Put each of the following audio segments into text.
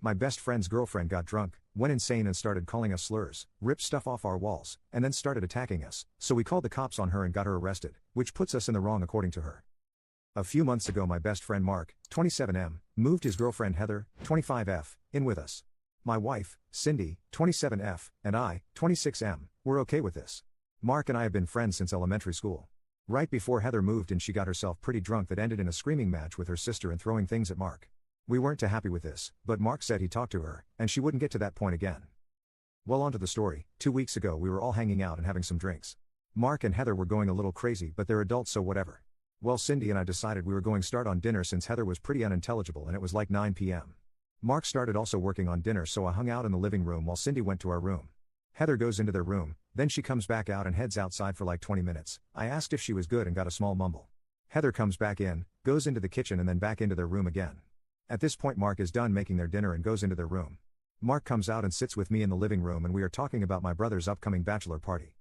My best friend's girlfriend got drunk, went insane and started calling us slurs, ripped stuff off our walls, and then started attacking us, so we called the cops on her and got her arrested, which puts us in the wrong according to her. A few months ago my best friend Mark, 27M, moved his girlfriend Heather, 25F, in with us. My wife, Cindy, 27F, and I, 26M, were okay with this. Mark and I have been friends since elementary school. Right before Heather moved in she got herself pretty drunk that ended in a screaming match with her sister and throwing things at Mark. We weren't too happy with this, but Mark said he talked to her, and she wouldn't get to that point again. Well, on to the story. 2 weeks ago we were all hanging out and having some drinks. Mark and Heather were going a little crazy, but they're adults so whatever. Well, Cindy and I decided we were going start on dinner since Heather was pretty unintelligible and it was like 9 p.m. Mark started also working on dinner, so I hung out in the living room while Cindy went to our room. Heather goes into their room, then she comes back out and heads outside for like 20 minutes. I asked if she was good and got a small mumble. Heather comes back in, goes into the kitchen and then back into their room again. At this point Mark is done making their dinner and goes into their room. Mark comes out and sits with me in the living room and we are talking about my brother's upcoming bachelor party.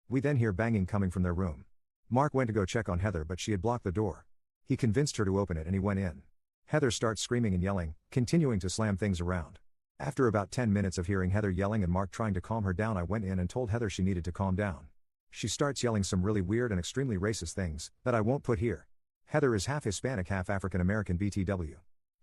We then hear banging coming from their room. Mark went to go check on Heather but she had blocked the door. He convinced her to open it and he went in. Heather starts screaming and yelling, continuing to slam things around. After about 10 minutes of hearing Heather yelling and Mark trying to calm her down, I went in and told Heather she needed to calm down. She starts yelling some really weird and extremely racist things that I won't put here. Heather is half Hispanic, half African American BTW.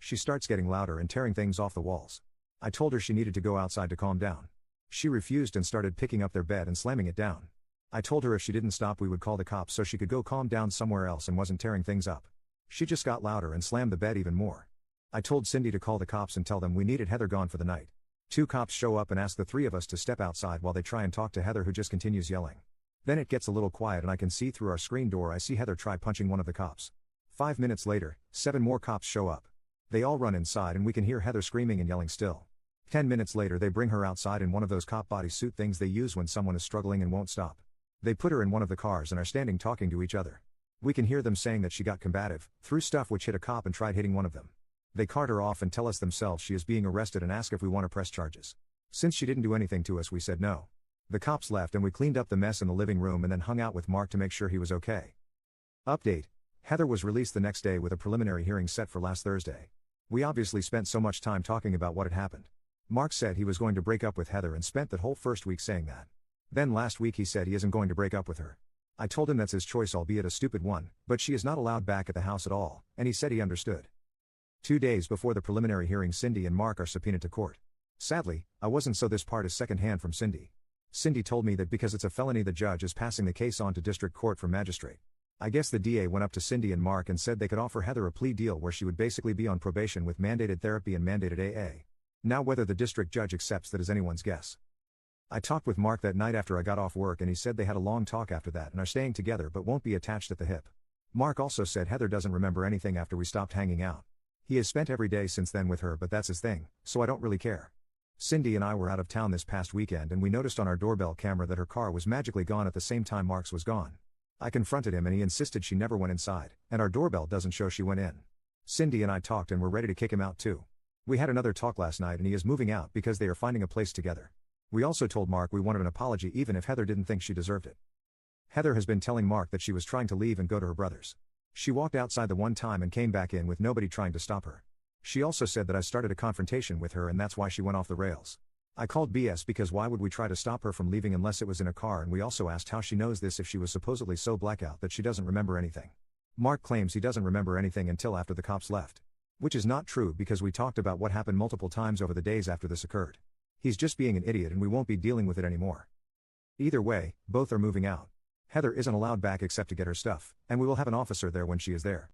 She starts getting louder and tearing things off the walls. I told her she needed to go outside to calm down. She refused and started picking up their bed and slamming it down. I told her if she didn't stop we would call the cops so she could go calm down somewhere else and wasn't tearing things up. She just got louder and slammed the bed even more. I told Cindy to call the cops and tell them we needed Heather gone for the night. 2 cops show up and ask the 3 of us to step outside while they try and talk to Heather, who just continues yelling. Then it gets a little quiet and I can see through our screen door I see Heather try punching one of the cops. 5 minutes later, 7 more cops show up. They all run inside and we can hear Heather screaming and yelling still. 10 minutes later they bring her outside in one of those cop bodysuit things they use when someone is struggling and won't stop. They put her in one of the cars and are standing talking to each other. We can hear them saying that she got combative, threw stuff which hit a cop and tried hitting one of them. They cart her off and tell us themselves she is being arrested and ask if we want to press charges. Since she didn't do anything to us we said no. The cops left and we cleaned up the mess in the living room and then hung out with Mark to make sure he was okay. Update. Heather was released the next day with a preliminary hearing set for last Thursday. We obviously spent so much time talking about what had happened. Mark said he was going to break up with Heather and spent that whole first week saying that. Then last week he said he isn't going to break up with her. I told him that's his choice, albeit a stupid one, but she is not allowed back at the house at all, and he said he understood. 2 days before the preliminary hearing Cindy and Mark are subpoenaed to court. Sadly, I wasn't, so this part is secondhand from Cindy. Cindy told me that because it's a felony the judge is passing the case on to district court for magistrate. I guess the DA went up to Cindy and Mark and said they could offer Heather a plea deal where she would basically be on probation with mandated therapy and mandated AA. Now whether the district judge accepts that is anyone's guess. I talked with Mark that night after I got off work and he said they had a long talk after that and are staying together but won't be attached at the hip. Mark also said Heather doesn't remember anything after we stopped hanging out. He has spent every day since then with her, but that's his thing, so I don't really care. Cindy and I were out of town this past weekend and we noticed on our doorbell camera that her car was magically gone at the same time Mark's was gone. I confronted him and he insisted she never went inside, and our doorbell doesn't show she went in. Cindy and I talked and were ready to kick him out too. We had another talk last night and he is moving out because they are finding a place together. We also told Mark we wanted an apology even if Heather didn't think she deserved it. Heather has been telling Mark that she was trying to leave and go to her brother's. She walked outside the one time and came back in with nobody trying to stop her. She also said that I started a confrontation with her and that's why she went off the rails. I called BS because why would we try to stop her from leaving unless it was in a car, and we also asked how she knows this if she was supposedly so blackout that she doesn't remember anything. Mark claims he doesn't remember anything until after the cops left. Which is not true because we talked about what happened multiple times over the days after this occurred. He's just being an idiot and we won't be dealing with it anymore. Either way, both are moving out. Heather isn't allowed back except to get her stuff, and we will have an officer there when she is there.